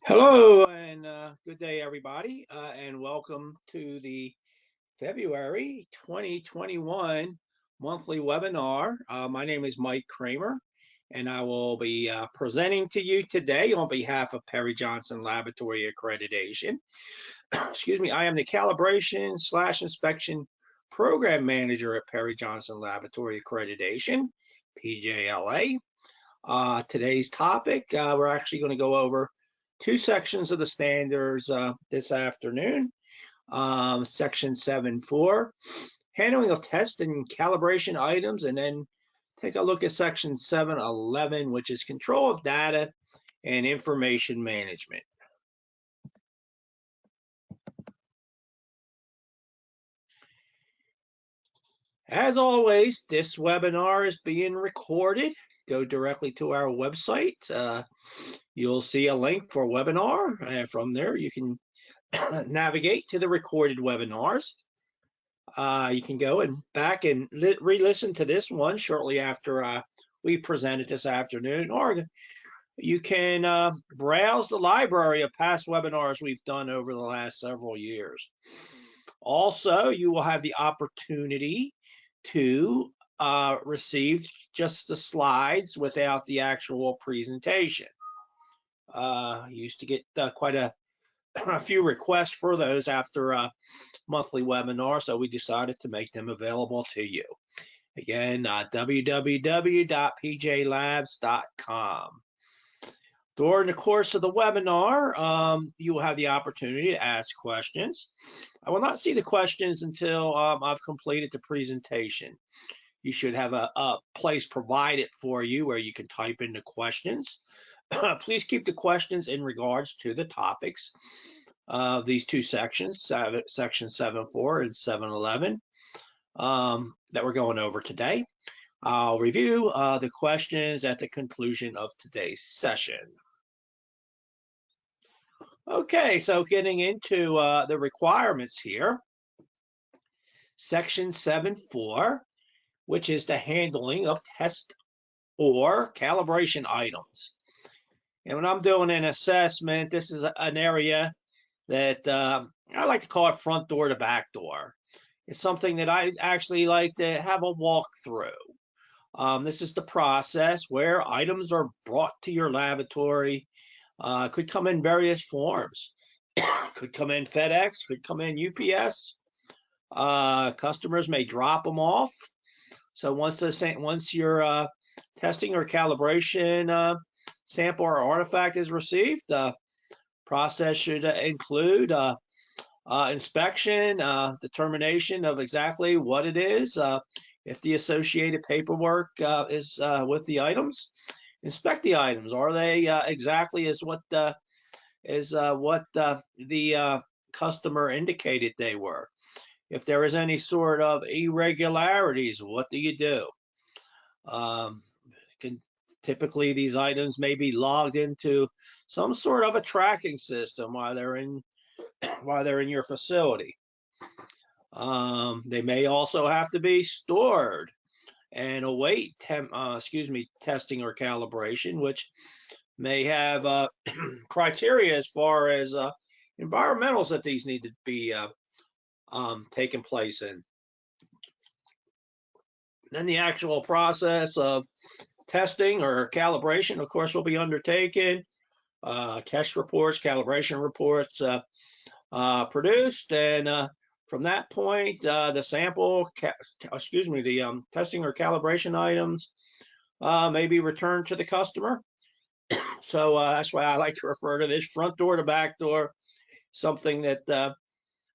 Hello and good day, everybody, and welcome to the February 2021 monthly webinar. My name is Mike Kramer, and I will be presenting to you today on behalf of Perry Johnson Laboratory Accreditation. Excuse me, I am the Calibration / Inspection Program Manager at Perry Johnson Laboratory Accreditation, PJLA. Today's topic, we're actually going to go over two sections of the standards this afternoon. Section 7.4, handling of test and calibration items, and then take a look at section 7.11, which is control of data and information management. As always, this webinar is being recorded. Go directly to our website. You'll see a link for webinar, and from there you can navigate to the recorded webinars. You can go and back and re-listen to this one shortly after we present it this afternoon, or you can browse the library of past webinars we've done over the last several years. Also, you will have the opportunity to receive just the slides without the actual presentation. Used to get quite a few requests for those after a monthly webinar, so we decided to make them available to you. Again, www.pjlabs.com. During the course of the webinar, you will have the opportunity to ask questions. I will not see the questions until I've completed the presentation. You should have a place provided for you where you can type in the questions. Please keep the questions in regards to the topics of these two sections, section 7.4 and 7.11, that we're going over today. I'll review the questions at the conclusion of today's session. Okay, so getting into the requirements here. Section 7.4, which is the handling of test or calibration items. And when I'm doing an assessment, this is an area that I like to call it front door to back door. It's something that I actually like to have a walkthrough. This is the process where items are brought to your laboratory. Could come in various forms. Could come in FedEx, could come in UPS. Customers may drop them off. So once your testing or calibration sample or artifact is received, the process should include inspection, determination of exactly what it is, if the associated paperwork is with the items. Inspect the items. Are they exactly as what the customer indicated they were? If there is any sort of irregularities, what do you do? Typically, these items may be logged into some sort of a tracking system while they're in your facility. They may also have to be stored and await testing or calibration, which may have criteria as far as environmentals that these need to be taking place in. Then the actual process of testing or calibration, of course, will be undertaken. Test reports, calibration reports produced, and from that point, the testing or calibration items may be returned to the customer. So that's why I like to refer to this front door to back door, something that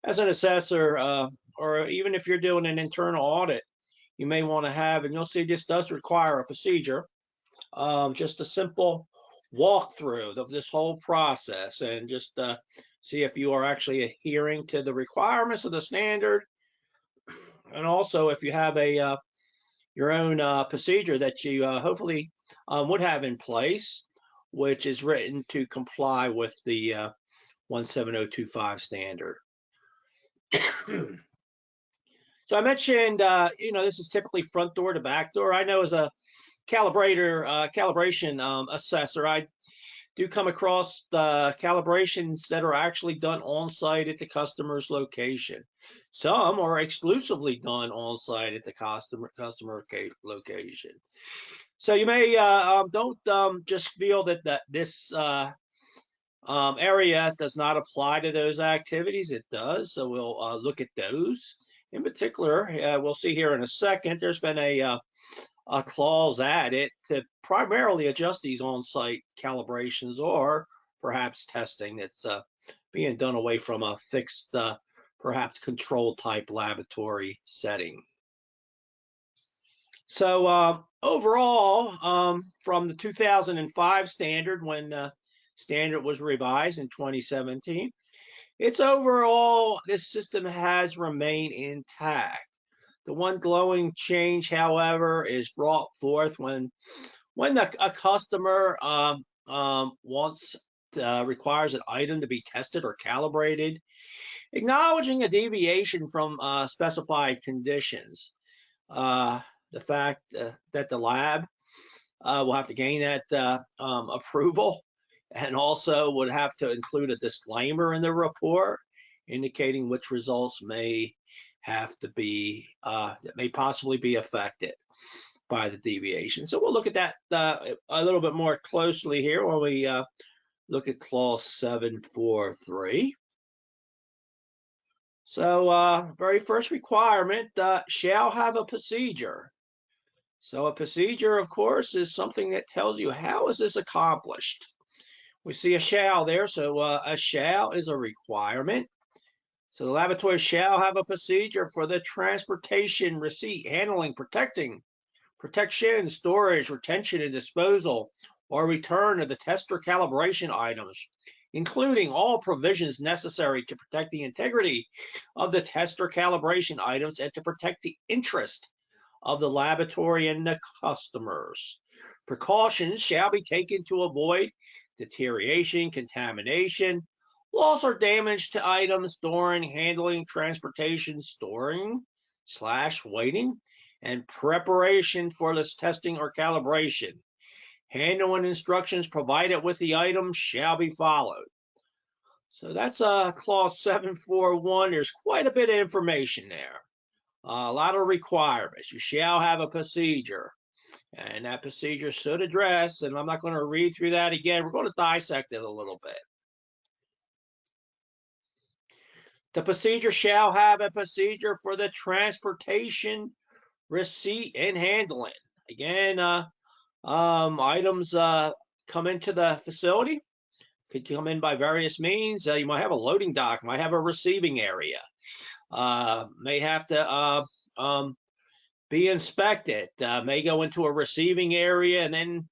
as an assessor, or even if you're doing an internal audit, you may want to have, and you'll see this does require a procedure, just a simple walkthrough of this whole process, and just see if you are actually adhering to the requirements of the standard, and also if you have your own procedure that you hopefully would have in place, which is written to comply with the 17025 standard. So I mentioned, this is typically front door to back door. I know as a calibration assessor, I do come across calibrations that are actually done on site at the customer's location. Some are exclusively done on site at the customer location. So you may don't just feel that this area does not apply to those activities. It does. So we'll look at those in particular. We'll see here in a second. There's been a clause added to primarily adjust these on-site calibrations or perhaps testing that's being done away from a fixed, perhaps controlled type laboratory setting. So overall, from the 2005 standard, when standard was revised in 2017, it's overall, this system has remained intact. The one glowing change, however, is brought forth when a customer requires an item to be tested or calibrated, acknowledging a deviation from specified conditions. The fact that the lab will have to gain that approval, and also would have to include a disclaimer in the report indicating which results may have to be that may possibly be affected by the deviation. So we'll look at that a little bit more closely here when we look at clause 743. So very first requirement, shall have a procedure. So a procedure, of course, is something that tells you how is this accomplished. We see a shall there, so a shall is a requirement. So the laboratory shall have a procedure for the transportation, receipt, handling, protection, storage, retention, and disposal or return of the test or calibration items, including all provisions necessary to protect the integrity of the test or calibration items and to protect the interest of the laboratory and the customers. Precautions shall be taken to avoid deterioration, contamination, loss or damage to items during handling, transportation, storing / waiting, and preparation for this testing or calibration. Handling instructions provided with the item shall be followed. So that's clause 741. There's quite a bit of information there. A lot of requirements. You shall have a procedure. And that procedure should address, and I'm not going to read through that again. We're going to dissect it a little bit. The procedure shall have a procedure for the transportation, receipt, and handling. Again, items come into the facility. Could come in by various means. You might have a loading dock, might have a receiving area, may have to be inspected, may go into a receiving area and then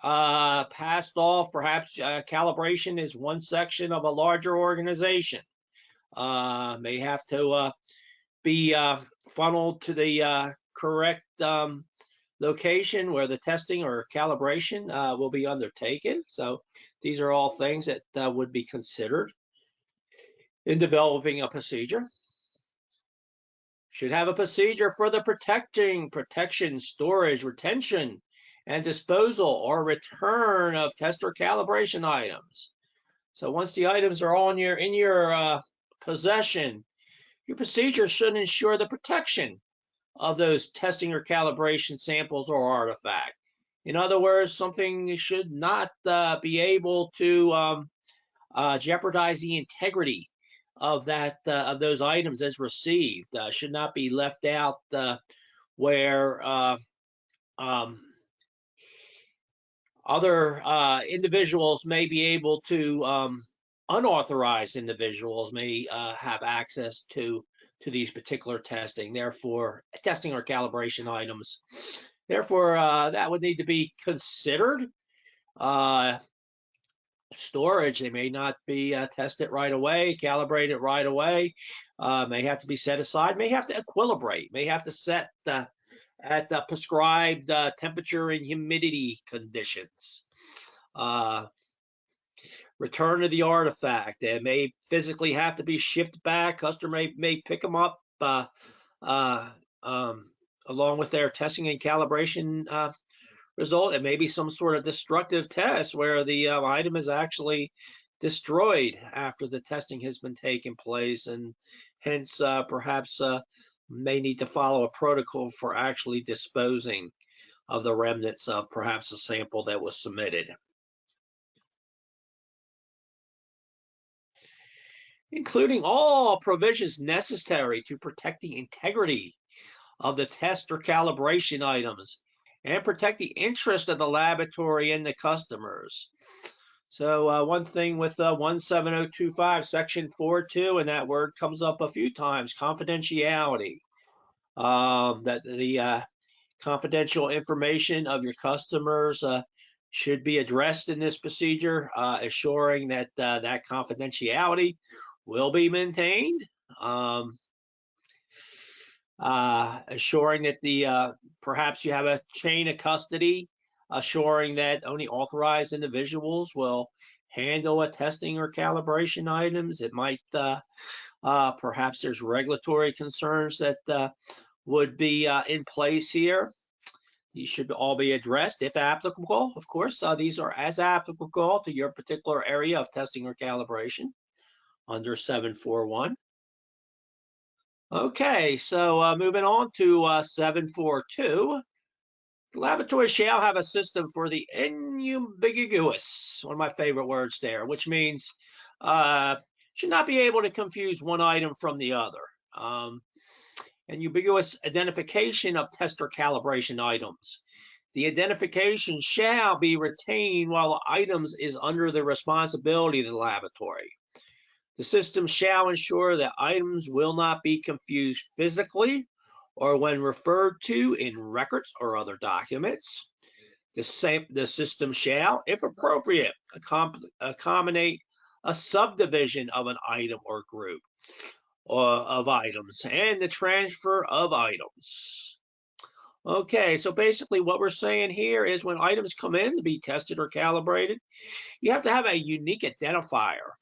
passed off. Perhaps calibration is one section of a larger organization. May have to be funneled to the correct location where the testing or calibration will be undertaken. So these are all things that would be considered in developing a procedure. Should have a procedure for the protection, storage, retention, and disposal or return of test or calibration items. So once the items are all in your possession, your procedure should ensure the protection of those testing or calibration samples or artifact. In other words, something should not be able to jeopardize the integrity of those items as received. Should not be left out where other individuals may be able to, unauthorized individuals may have access to these particular testing or calibration items. Therefore, that would need to be considered. Storage, they may not be tested right away, calibrated right away, may have to be set aside, may have to equilibrate, may have to set at the prescribed temperature and humidity conditions. Return of the artifact, they may physically have to be shipped back. Customer may pick them up along with their testing and calibration result, it may be some sort of destructive test where the item is actually destroyed after the testing has been taking place, and hence perhaps may need to follow a protocol for actually disposing of the remnants of perhaps a sample that was submitted. Including all provisions necessary to protect the integrity of the test or calibration items and protect the interest of the laboratory and the customers. So one thing with 17025 section 4.2, and that word comes up a few times, confidentiality. That the confidential information of your customers should be addressed in this procedure, assuring that that confidentiality will be maintained. Assuring that the perhaps you have a chain of custody, assuring that only authorized individuals will handle a testing or calibration items. It might perhaps there's regulatory concerns that would be in place here. These should all be addressed if applicable. Of course, these are as applicable to your particular area of testing or calibration under 741. Okay, so moving on to 742. The laboratory shall have a system for the unambiguous, one of my favorite words there, which means should not be able to confuse one item from the other. Ambiguous identification of test or calibration items. The identification shall be retained while the items is under the responsibility of the laboratory. The system shall ensure that items will not be confused physically or when referred to in records or other documents. The system shall, if appropriate, accommodate a subdivision of an item or group of items and the transfer of items. Okay, so basically what we're saying here is when items come in to be tested or calibrated, you have to have a unique identifier.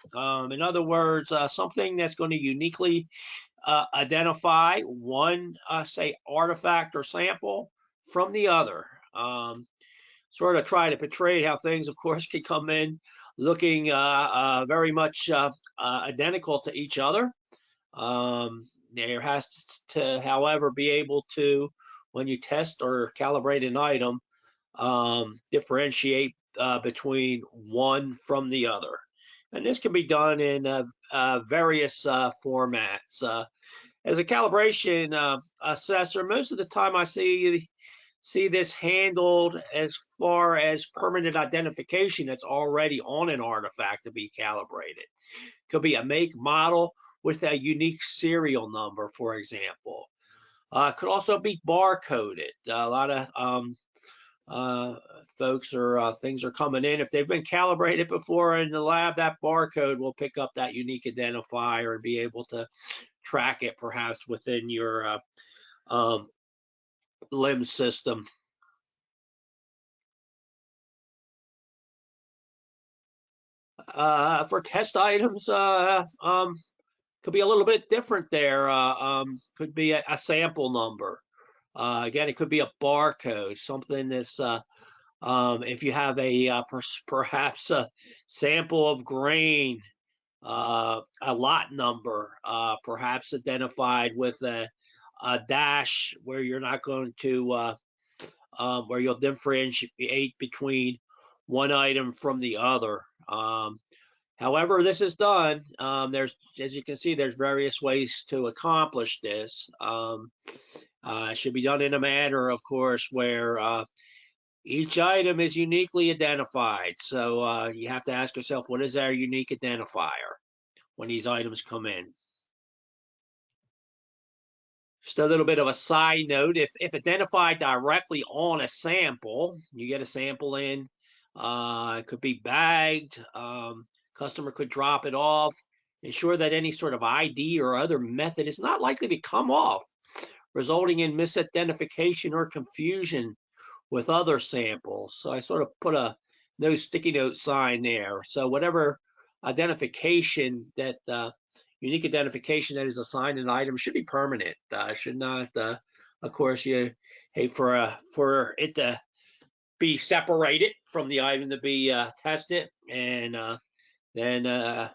In other words, something that's going to uniquely identify one, say, artifact or sample from the other. Sort of try to portray how things, of course, can come in looking very much identical to each other. There has to, however, be able to, when you test or calibrate an item, differentiate between one from the other. And this can be done in various formats. As a calibration assessor, most of the time I see this handled as far as permanent identification that's already on an artifact to be calibrated. Could be a make, model with a unique serial number, for example. Could also be barcoded. A lot of folks or things are coming in. If they've been calibrated before in the lab, that barcode will pick up that unique identifier and be able to track it perhaps within your LIMS system. For test items, could be a little bit different there. Could be a sample number. Again, it could be a barcode, something that's, if you have a perhaps a sample of grain, a lot number, perhaps identified with a dash where you're not going to, where you'll differentiate between one item from the other. However this is done, there's, as you can see, there's various ways to accomplish this. It should be done in a manner, of course, where each item is uniquely identified. So you have to ask yourself, what is our unique identifier when these items come in? Just a little bit of a side note, if identified directly on a sample, you get a sample in, it could be bagged, customer could drop it off, ensure that any sort of ID or other method is not likely to come off, resulting in misidentification or confusion with other samples. So I sort of put a no sticky note sign there. So whatever identification that unique identification that is assigned an item should be permanent. Should not, of course, you hate for it to be separated from the item to be tested, and then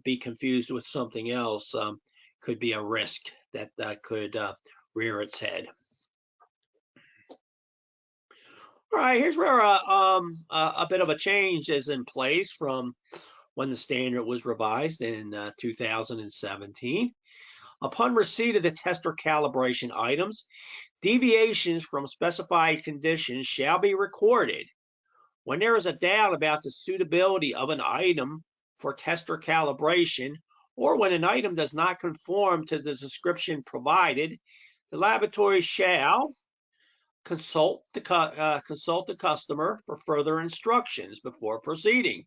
be confused with something else. Could be a risk that could rear its head. All right, here's where a bit of a change is in place from when the standard was revised in 2017. Upon receipt of the tester calibration items, deviations from specified conditions shall be recorded. When there is a doubt about the suitability of an item for tester calibration, or when an item does not conform to the description provided, the laboratory shall consult the customer for further instructions before proceeding,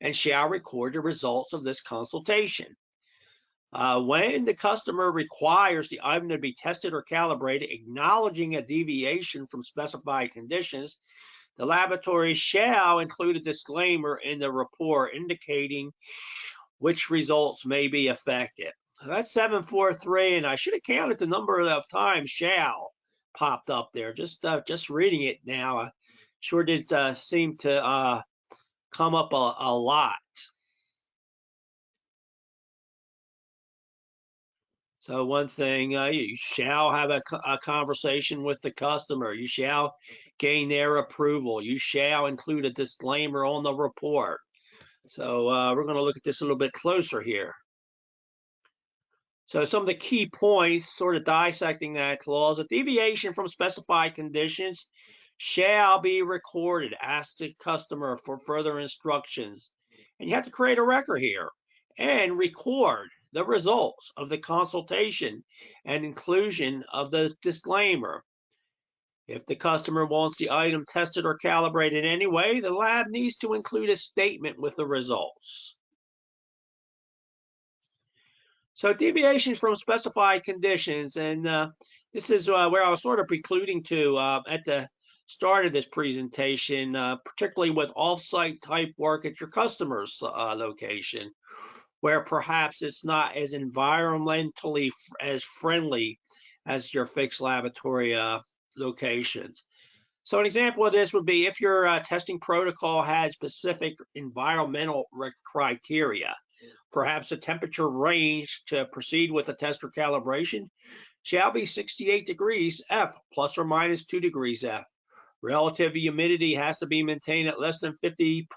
and shall record the results of this consultation. When the customer requires the item to be tested or calibrated, acknowledging a deviation from specified conditions, the laboratory shall include a disclaimer in the report indicating which results may be affected. So that's 743, and I should have counted the number of times shall popped up there. Just reading it now, sure did seem to come up a lot. So one thing, you shall have a conversation with the customer. You shall gain their approval. You shall include a disclaimer on the report. So we're going to look at this a little bit closer here. So some of the key points, sort of dissecting that clause: a deviation from specified conditions shall be recorded. Ask the customer for further instructions. And you have to create a record here and record the results of the consultation and inclusion of the disclaimer. If the customer wants the item tested or calibrated anyway, the lab needs to include a statement with the results. So deviations from specified conditions, and this is where I was sort of precluding to at the start of this presentation, particularly with off-site type work at your customer's location, where perhaps it's not as environmentally as friendly as your fixed laboratory locations. So an example of this would be if your testing protocol had specific environmental criteria. Perhaps the temperature range to proceed with a tester calibration shall be 68 degrees F plus or minus 2 degrees F. Relative humidity has to be maintained at less than 50%.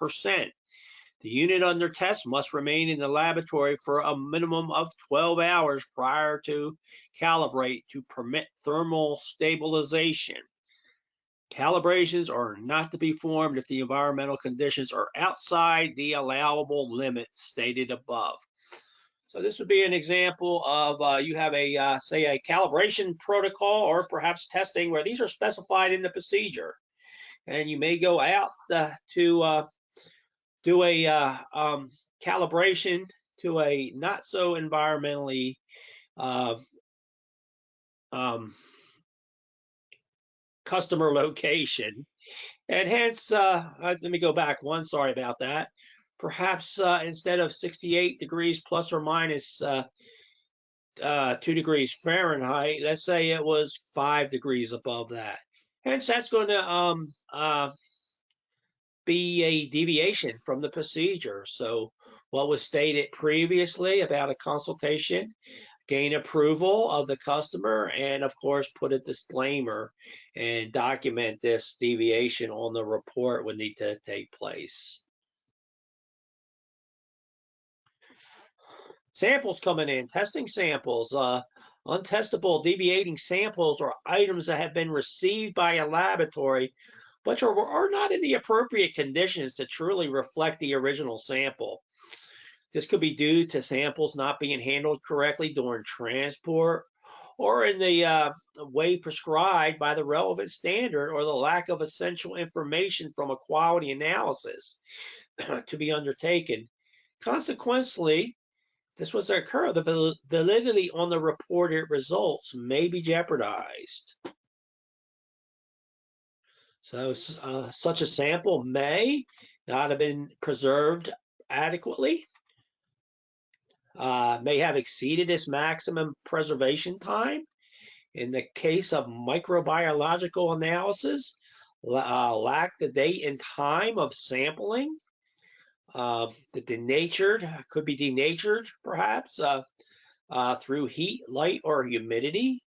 The unit under test must remain in the laboratory for a minimum of 12 hours prior to calibrate to permit thermal stabilization. Calibrations are not to be performed if the environmental conditions are outside the allowable limits stated above. So this would be an example of you have a, say, a calibration protocol or perhaps testing where these are specified in the procedure. And you may go out to do a calibration to a not so environmentally customer location, and hence let me go back one, sorry about that. Perhaps instead of 68 degrees plus or minus 2 degrees Fahrenheit, let's say it was 5 degrees above that. Hence that's going to be a deviation from the procedure. So what was stated previously about a consultation, gain approval of the customer, and of course put a disclaimer and document this deviation on the report would need to take place. Samples coming in, testing samples. Untestable deviating samples are items that have been received by a laboratory but are not in the appropriate conditions to truly reflect the original sample. This could be due to samples not being handled correctly during transport, or in the way prescribed by the relevant standard, or the lack of essential information from a quality analysis to be undertaken. Consequently, this was to occur, the validity on the reported results may be jeopardized. So such a sample may not have been preserved adequately, may have exceeded its maximum preservation time. In the case of microbiological analysis, lack the date and time of sampling, the denatured, could be denatured perhaps through heat, light, or humidity,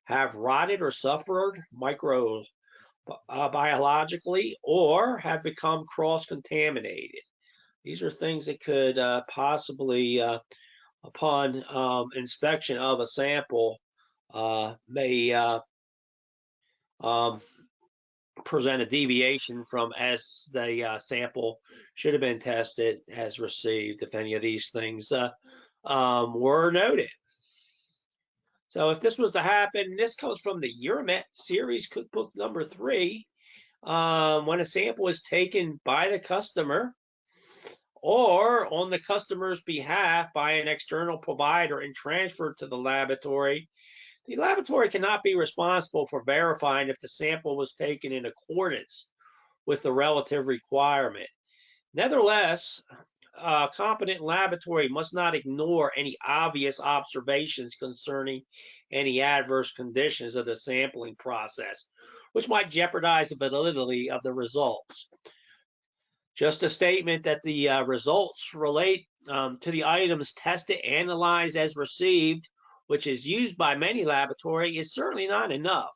have rotted or suffered microbiologically, or have become cross-contaminated. These are things that could possibly, upon inspection of a sample, may um, present a deviation from as the sample should have been tested as received if any of these things were noted. So if this was to happen, this comes from the Euromet series cookbook number 3. When a sample is taken by the customer or on the customer's behalf by an external provider and transferred to the laboratory cannot be responsible for verifying if the sample was taken in accordance with the relative requirement. Nevertheless, a competent laboratory must not ignore any obvious observations concerning any adverse conditions of the sampling process, which might jeopardize the validity of the results. Just a statement that the results relate to the items tested, analyzed as received, which is used by many laboratories, is certainly not enough.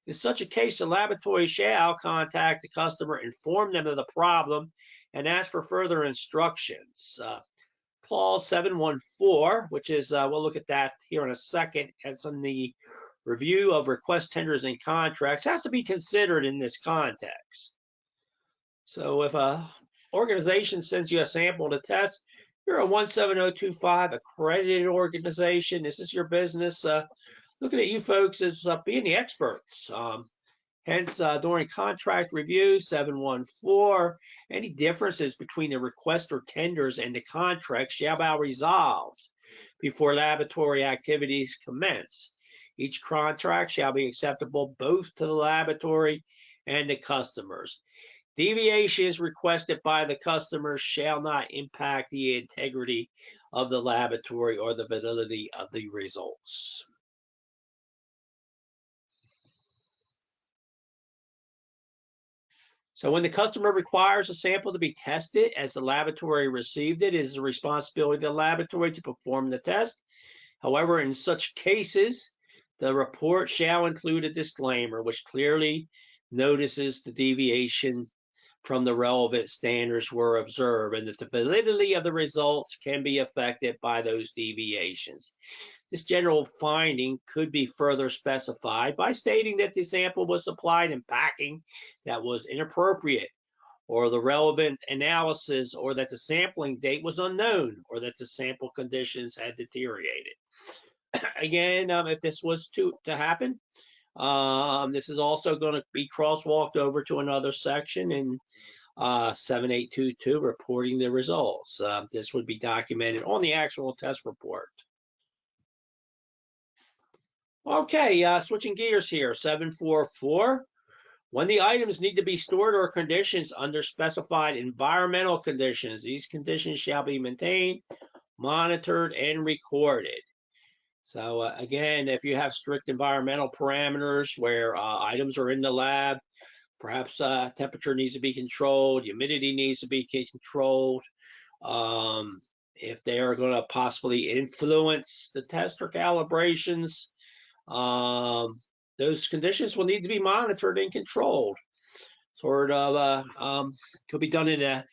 In such a case, the laboratory shall contact the customer, inform them of the problem, and ask for further instructions. Clause 714, which is, we'll look at that here in a second, it's in the review of request tenders and contracts, has to be considered in this context. So if a organization sends you a sample to test, you're a 17025 accredited organization. This is your business. Looking at you folks as being the experts. Hence, during contract review 714, any differences between the request or tenders and the contract shall be resolved before laboratory activities commence. Each contract shall be acceptable both to the laboratory and the customers. Deviations requested by the customers shall not impact the integrity of the laboratory or the validity of the results. So when the customer requires a sample to be tested as the laboratory received it, it is the responsibility of the laboratory to perform the test. However, in such cases, the report shall include a disclaimer which clearly notices the deviation from the relevant standards were observed and that the validity of the results can be affected by those deviations. This general finding could be further specified by stating that the sample was supplied in packing that was inappropriate, or the relevant analysis, or that the sampling date was unknown, or that the sample conditions had deteriorated. Again, if this was to happen, this is also going to be crosswalked over to another section in 7822, reporting the results. This would be documented on the actual test report. Okay, switching gears here, 744. When the items need to be stored or conditions under specified environmental conditions, these conditions shall be maintained, monitored, and recorded. So again, if you have strict environmental parameters where items are in the lab, perhaps temperature needs to be controlled, humidity needs to be controlled. If they are going to possibly influence the test or calibrations, those conditions will need to be monitored and controlled. Sort of could be done in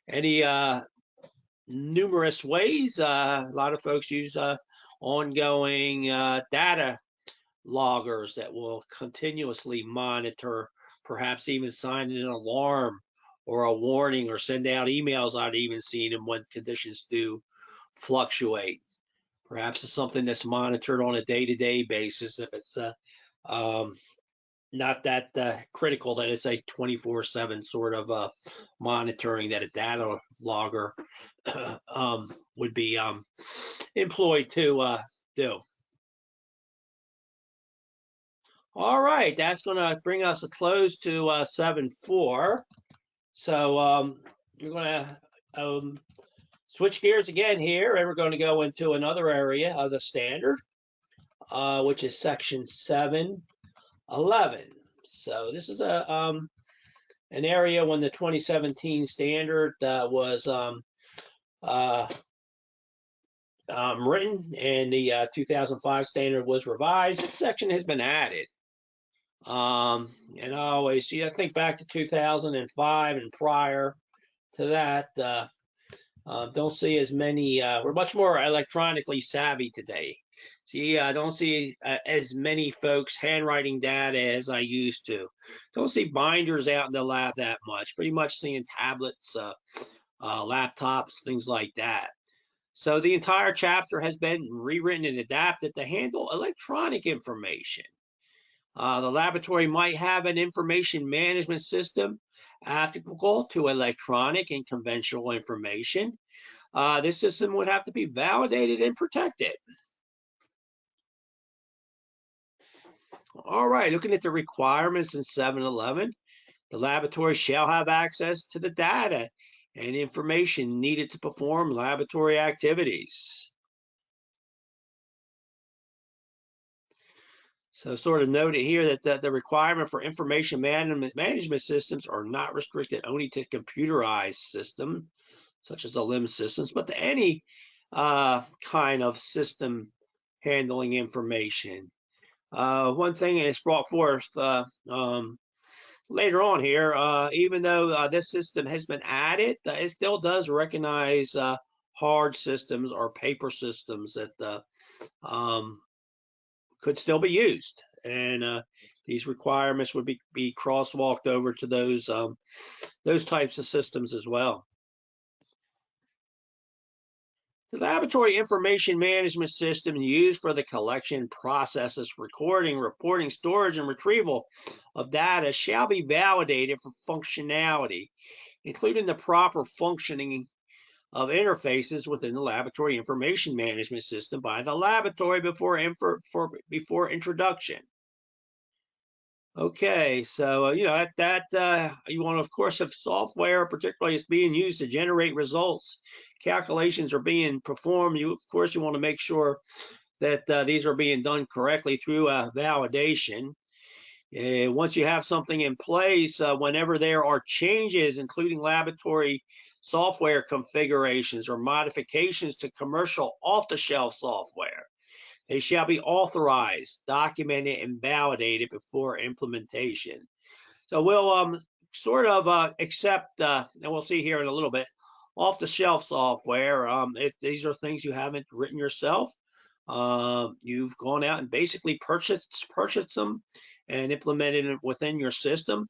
any numerous ways. A lot of folks use ongoing data loggers that will continuously monitor, perhaps even sign an alarm or a warning or send out emails. I've even seen them when conditions do fluctuate. Perhaps it's something that's monitored on a day-to-day basis if it's not that critical that it's a 24/7 sort of monitoring that a data logger would be employed to do. All right, that's going to bring us a close to 7.4. So we're going to switch gears again here, and we're going to go into another area of the standard, which is section 7.11. So this is a an area when the 2017 standard was written and the 2005 standard was revised. This section has been added. And I always, I think back to 2005 and prior to that, don't see as many, we're much more electronically savvy today. See, I don't see as many folks handwriting data as I used to. Don't see binders out in the lab that much. Pretty much seeing tablets, laptops, things like that. So the entire chapter has been rewritten and adapted to handle electronic information. The laboratory might have an information management system applicable to electronic and conventional information. This system would have to be validated and protected. All right, looking at the requirements in 711, the laboratory shall have access to the data and information needed to perform laboratory activities. So sort of noted here that the requirement for information management systems are not restricted only to computerized systems, such as the LIMS systems, but to any kind of system handling information. One thing is brought forth later on here, even though this system has been added, it still does recognize hard systems or paper systems that could still be used. And these requirements would be crosswalked over to those types of systems as well. The laboratory information management system used for the collection, processes, recording, reporting, storage, and retrieval of data shall be validated for functionality, including the proper functioning of interfaces within the laboratory information management system by the laboratory before introduction. Okay, so you want to, of course, if software particularly is being used to generate results, calculations are being performed, of course you want to make sure that these are being done correctly through validation. Once you have something in place, whenever there are changes, including laboratory software configurations or modifications to commercial off-the-shelf software, they shall be authorized, documented, and validated before implementation. So we'll sort of accept, and we'll see here in a little bit, off-the-shelf software. These are things you haven't written yourself. You've gone out and basically purchased them and implemented it within your system.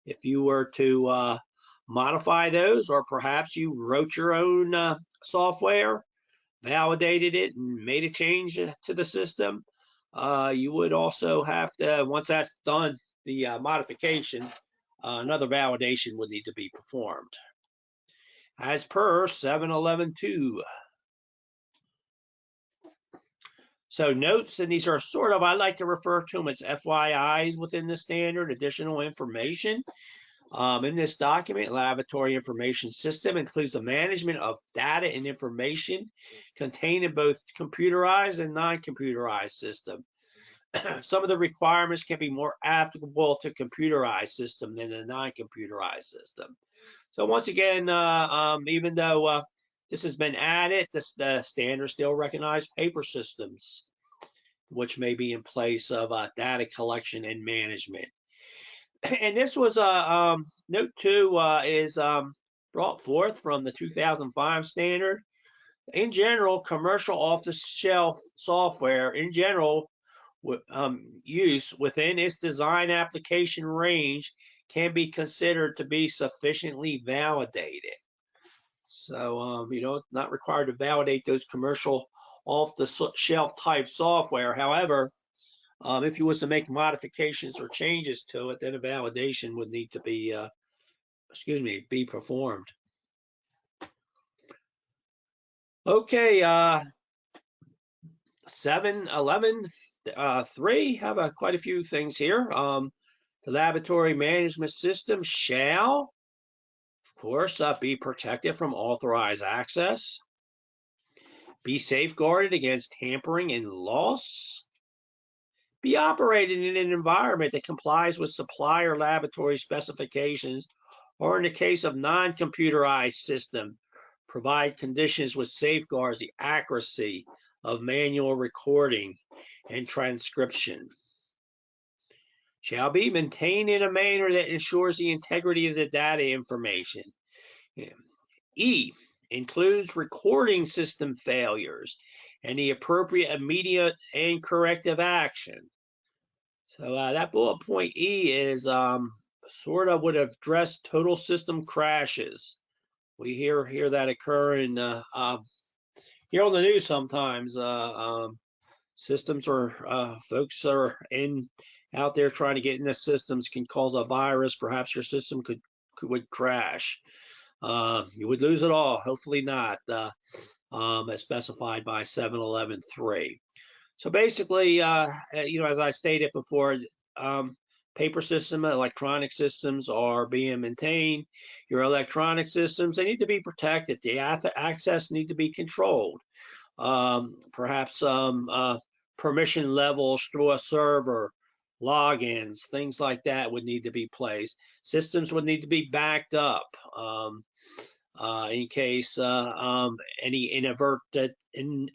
If you were to modify those, or perhaps you wrote your own software, validated it, and made a change to the system, you would also have to, once that's done, the modification, another validation would need to be performed, as per 711.2. So notes, and these are sort of, I like to refer to them as FYIs within the standard, additional information. In this document, laboratory information system includes the management of data and information contained in both computerized and non-computerized system. Some of the requirements can be more applicable to computerized system than the non-computerized system. So once again, even though this has been added, the standard still recognizes paper systems, which may be in place of data collection and management. And this was note 2 is brought forth from the 2005 standard. In general, commercial off-the-shelf software in general use within its design application range can be considered to be sufficiently validated. So not required to validate those commercial off-the-shelf type software. However, if you was to make modifications or changes to it, then a validation would need to be, be performed. Okay, 711.3 have quite a few things here. The laboratory management system shall, of course, be protected from unauthorized access, be safeguarded against tampering and loss, be operated in an environment that complies with supplier laboratory specifications or in the case of non-computerized system, provide conditions which safeguards the accuracy of manual recording and transcription. Shall be maintained in a manner that ensures the integrity of the data information. E, includes recording system failures and the appropriate immediate and corrective action. So that bullet point E is sort of would address total system crashes. We hear that occur in here on the news sometimes. Systems or folks are out there trying to get in the systems can cause a virus. Perhaps your system would crash. You would lose it all. Hopefully not. As specified by 711.3. So basically, as I stated before, paper system, electronic systems are being maintained. Your electronic systems, they need to be protected. The access need to be controlled. Perhaps permission levels through a server, logins, things like that would need to be placed. Systems would need to be backed up in case any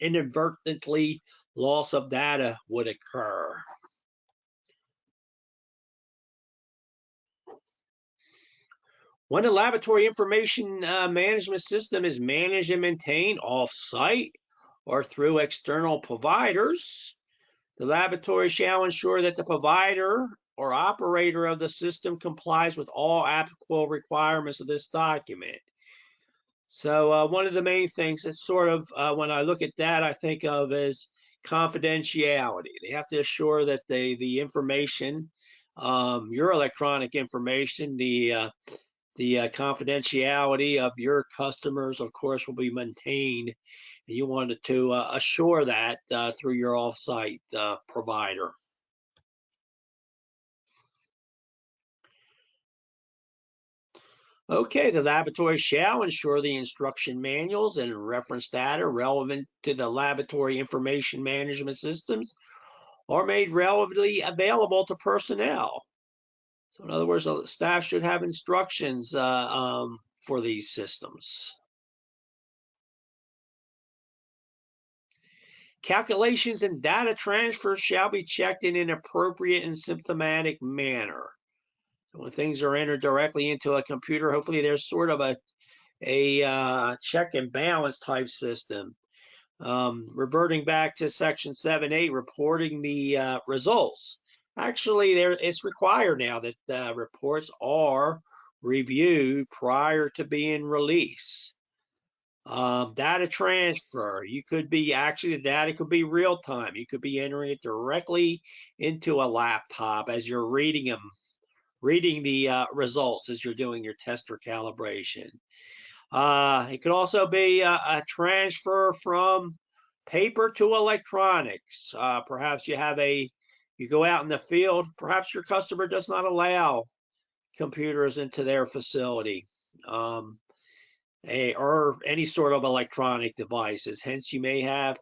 inadvertently loss of data would occur. When a laboratory information management system is managed and maintained off-site or through external providers, the laboratory shall ensure that the provider or operator of the system complies with all applicable requirements of this document. So one of the main things that sort of, when I look at that, I think of is confidentiality. They have to assure that the information, your electronic information, the confidentiality of your customers, of course, will be maintained. You wanted to assure that through your off-site provider. Okay, the laboratory shall ensure the instruction manuals and reference data relevant to the laboratory information management systems are made relevantly available to personnel. So in other words, the staff should have instructions for these systems. Calculations and data transfers shall be checked in an appropriate and symptomatic manner. When things are entered directly into a computer, hopefully there's sort of a check and balance type system. Reverting back to section 7.8, reporting the results. Actually, it's required now that reports are reviewed prior to being released. Data transfer, you could be the data could be real time. You could be entering it directly into a laptop as you're reading the results as you're doing your test or calibration. It could also be a transfer from paper to electronics. Perhaps you go out in the field, perhaps your customer does not allow computers into their facility. Or any sort of electronic devices. Hence, you may have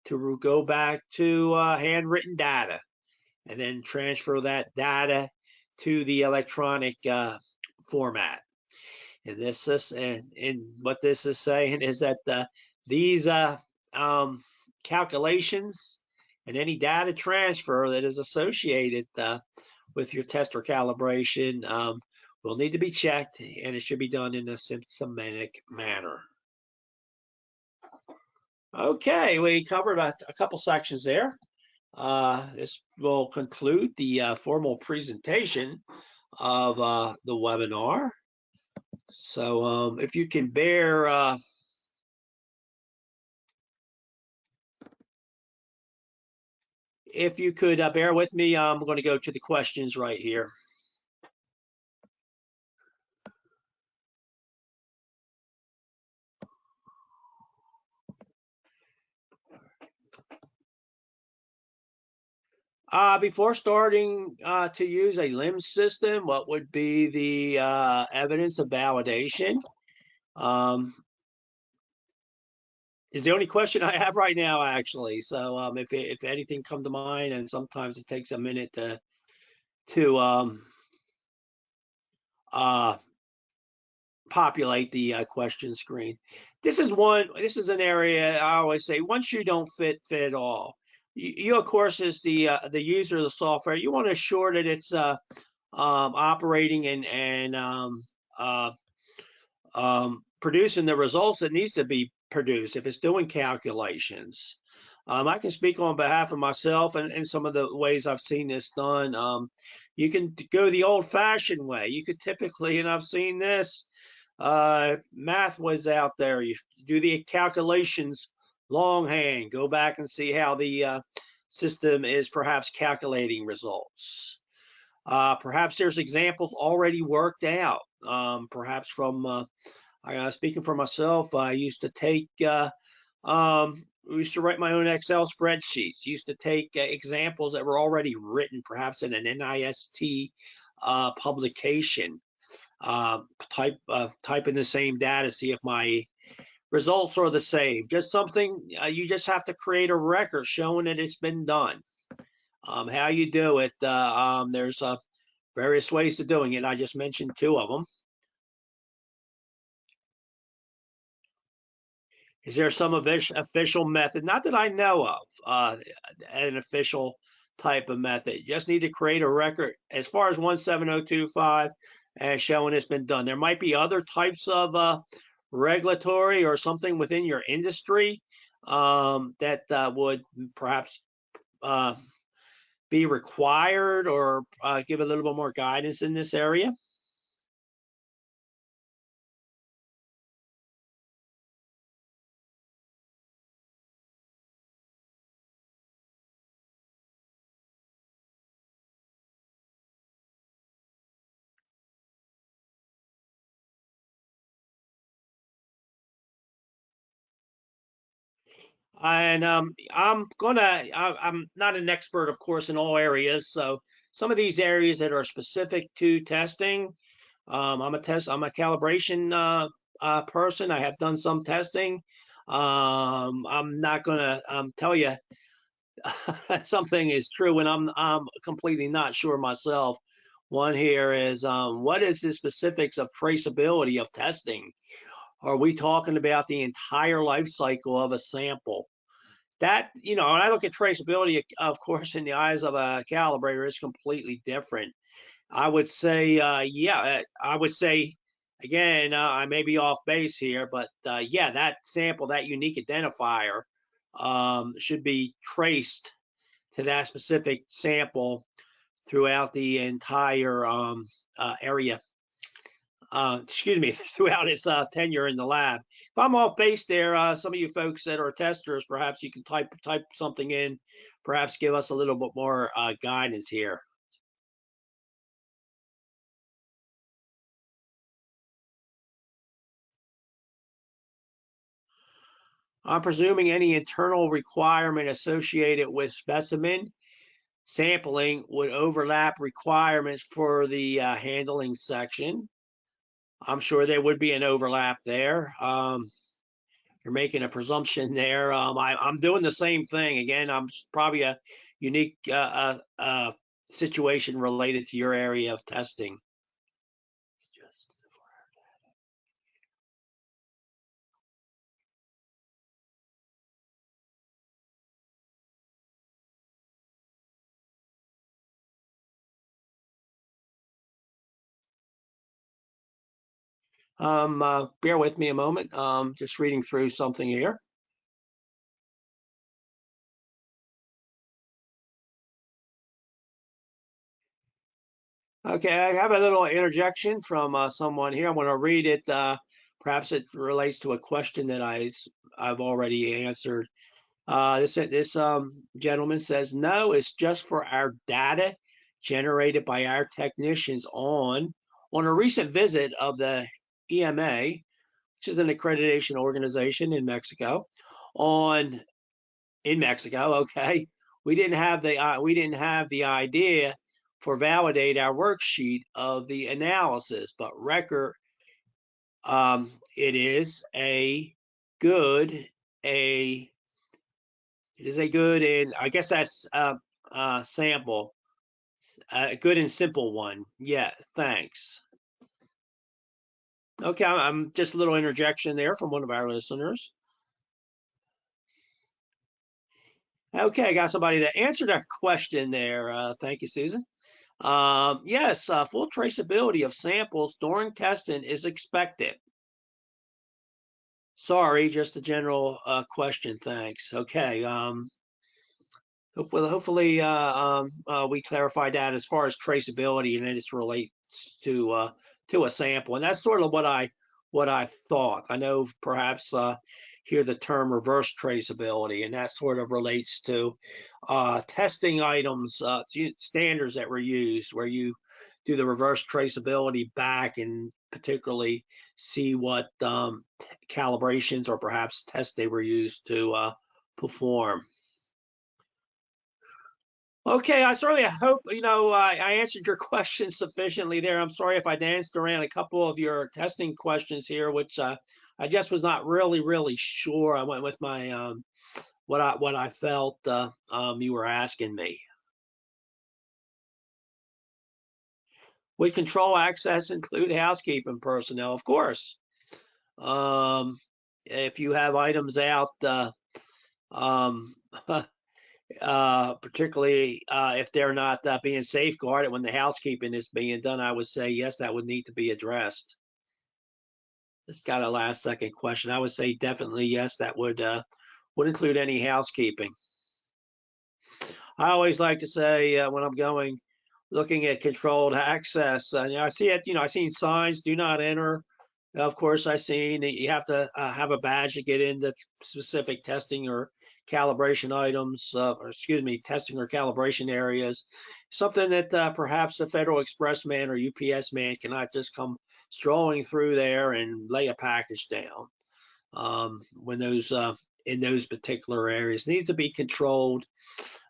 to go back to handwritten data and then transfer that data to the electronic format. And what this is saying is that these calculations and any data transfer that is associated with your test or calibration will need to be checked, and it should be done in a systematic manner. Okay, we covered a couple sections there. This will conclude the formal presentation of the webinar. So if you can bear if you could bear with me, I'm going to go to the questions right here. Before starting to use a LIMS system, what would be the evidence of validation? Is the only question I have right now, actually. So if anything come to mind, and sometimes it takes a minute to populate the question screen. This is an area I always say, once you don't fit it all. You of course, as the user of the software, you want to ensure that it's operating and producing the results it needs to be produced if it's doing calculations. I can speak on behalf of myself and some of the ways I've seen this done. You can go the old-fashioned way. You could typically, and I've seen this, math was out there. You do the calculations longhand. Go back and see how the system is perhaps calculating results. Perhaps there's examples already worked out. Perhaps from speaking for myself, I used to take we used to write my own Excel spreadsheets. Used to take examples that were already written, perhaps in an NIST publication. Type in the same data, see if my results are the same. Just something you just have to create a record showing that it's been done. How you do it, there's various ways of doing it. I just mentioned two of them. Is there some official method? Not that I know of, an official type of method. You just need to create a record as far as 17025 and showing it's been done. There might be other types of regulatory or something within your industry that would perhaps be required or give a little bit more guidance in this area. And I'm not an expert, of course, in all areas. So some of these areas that are specific to testing, I'm a calibration person. I have done some testing. I'm not gonna tell you something is true when I'm completely not sure myself. One here is what is the specifics of traceability of testing? Are we talking about the entire life cycle of a sample? That, when I look at traceability, of course, in the eyes of a calibrator, is completely different. I would say, yeah, I would say, again, I may be off base here, but yeah, that sample, that unique identifier, should be traced to that specific sample throughout the entire area. Excuse me, throughout its tenure in the lab. If I'm off base there, some of you folks that are testers, perhaps you can type something in, perhaps give us a little bit more guidance here. I'm presuming any internal requirement associated with specimen sampling would overlap requirements for the handling section. I'm sure there would be an overlap there. You're making a presumption there. I'm doing the same thing. Again, I'm probably a unique situation related to your area of testing. Bear with me a moment. Just reading through something here. Okay, I have a little interjection from someone here. I'm going to read it. Perhaps it relates to a question that I've already answered. This gentleman says, no, it's just for our data generated by our technicians on a recent visit of the EMA, which is an accreditation organization in Mexico. In Mexico, okay, we didn't have the idea for validate our worksheet of the analysis, but record it is a good and I guess that's sample, a good and simple one. Yeah, thanks. Okay, I'm just a little interjection there from one of our listeners. Okay, I got somebody that answered our question there. Thank you, Susan. Yes, full traceability of samples during testing is expected. Sorry, just a general question. Thanks. Okay. Hopefully, we clarified that as far as traceability, and then it relates to a sample, and that's sort of what I thought. I know perhaps hear the term reverse traceability, and that sort of relates to testing items, standards that were used, where you do the reverse traceability back and particularly see what calibrations or perhaps tests they were used to perform. Okay, I certainly hope I answered your questions sufficiently there. I'm sorry if I danced around a couple of your testing questions here, which I just was not really sure. I went with my what I felt you were asking me. Would control access include housekeeping personnel? Of course. If you have items out, um, particularly if they're not being safeguarded when the housekeeping is being done, I would say yes, that would need to be addressed. Just got a last second question. I would say definitely yes, that would include any housekeeping. I always like to say when I'm looking at controlled access, I see it. I've seen signs "Do not enter." Of course, I've seen you have to have a badge to get into specific testing or calibration items, or excuse me, testing or calibration areas. Something that perhaps the Federal Express man or UPS man cannot just come strolling through there and lay a package down. When those in those particular areas need to be controlled,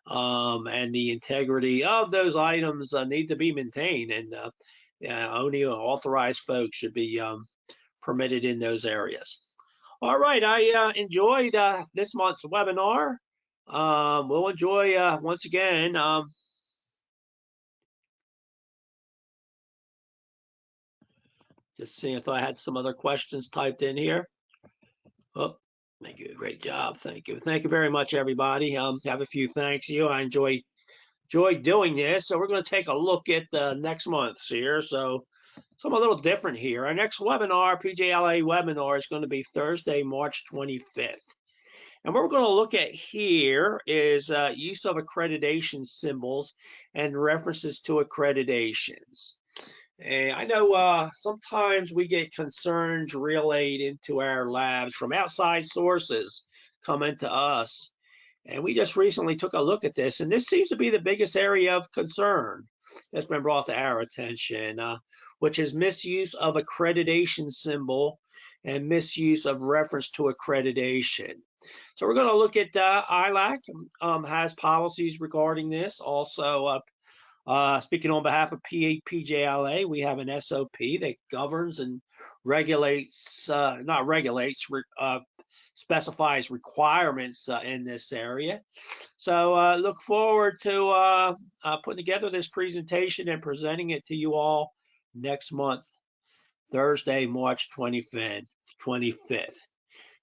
and the integrity of those items need to be maintained, and only authorized folks should be permitted in those areas. All right, I enjoyed this month's webinar. We'll enjoy once again. Just seeing if I had some other questions typed in here. Oh, thank you. Great job. Thank you. Thank you very much, everybody. Have a few thanks you. I enjoy doing this. So we're going to take a look at next month's here. So something a little different here. Our next webinar, PJLA webinar, is going to be Thursday, March 25th. And what we're going to look at here is use of accreditation symbols and references to accreditations. And I know sometimes we get concerns relayed into our labs from outside sources coming to us. And we just recently took a look at this, and this seems to be the biggest area of concern that's been brought to our attention, which is misuse of accreditation symbol and misuse of reference to accreditation. So we're going to look at ILAC has policies regarding this. Also, speaking on behalf of PJLA, we have an SOP that governs and regulates, not regulates, specifies requirements in this area. So look forward to putting together this presentation and presenting it to you all next month, Thursday, March 25th.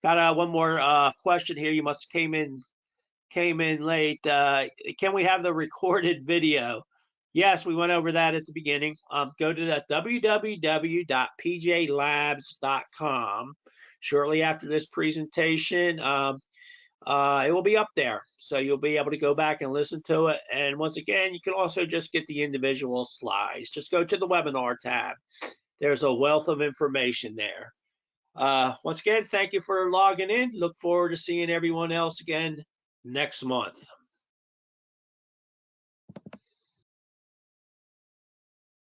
Got one more question here. You must have came in late. Can we have the recorded video? Yes, we went over that at the beginning. Go to the www.pjlabs.com. Shortly after this presentation, it will be up there. So you'll be able to go back and listen to it. And once again, you can also just get the individual slides. Just go to the webinar tab. There's a wealth of information there. Once again, thank you for logging in. Look forward to seeing everyone else again next month.